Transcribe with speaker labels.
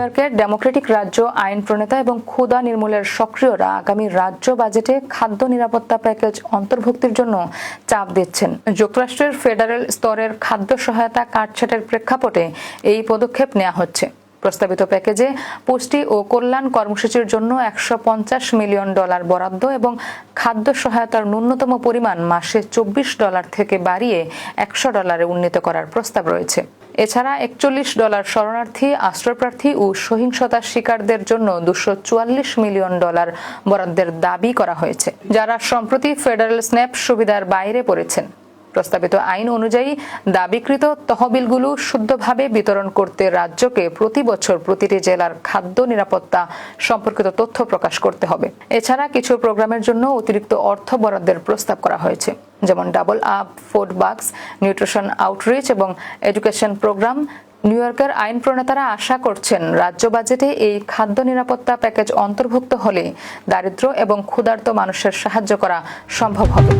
Speaker 1: ইয়র্কের ডেমোক্রেটিক রাজ্য আইন প্রণেতা এবং ক্ষুধা নির্মূলের সক্রিয়রা আগামী রাজ্য বাজেটে খাদ্য নিরাপত্তা প্যাকেজ অন্তর্ভুক্তির জন্য চাপ দিচ্ছেন। যুক্তরাষ্ট্রের ফেডারেল স্তরের খাদ্য সহায়তা কাটছাঁটের প্রেক্ষাপটে এই পদক্ষেপ নেওয়া হচ্ছে। প্রস্তাবিত প্যাকেজে পুষ্টি ও কল্যাণ কর্মসূচির জন্য $150 মিলিয়ন বরাদ্দ এবং খাদ্য সহায়তার ন্যূনতম পরিমাণ মাসে $24 থেকে বাড়িয়ে $100 উন্নীত করার প্রস্তাব রয়েছে। এছাড়া $41 শরণার্থী, আশ্রয়প্রার্থী ও সহিংসতার শিকারদের জন্য $244 মিলিয়ন বরাদ্দের দাবি করা হয়েছে, যারা সম্প্রতি ফেডারেল স্ন্যাপ সুবিধার বাইরে পড়েছেন। প্রস্তাবিত আইন অনুযায়ী দাবিকৃত তহবিলগুলো শুদ্ধভাবে বিতরণ করতে রাজ্যকে প্রতি বছর প্রতিটি জেলার খাদ্য নিরাপত্তা সম্পর্কিত তথ্য প্রকাশ করতে হবে। এছাড়া কিছু প্রোগ্রামের জন্য অতিরিক্ত অর্থ বরাদ্দের প্রস্তাব করা হয়েছে, যেমন ডাবল আপ, ফুড বাক্স, নিউট্রিশন আউটরিচ এবং এডুকেশন প্রোগ্রাম। নিউ ইয়র্কের আইন প্রণেতারা আশা করছেন রাজ্য বাজেটে এই খাদ্য নিরাপত্তা প্যাকেজ অন্তর্ভুক্ত হলে দারিদ্র্য এবং ক্ষুধার্ত মানুষের সাহায্য করা সম্ভব হবে।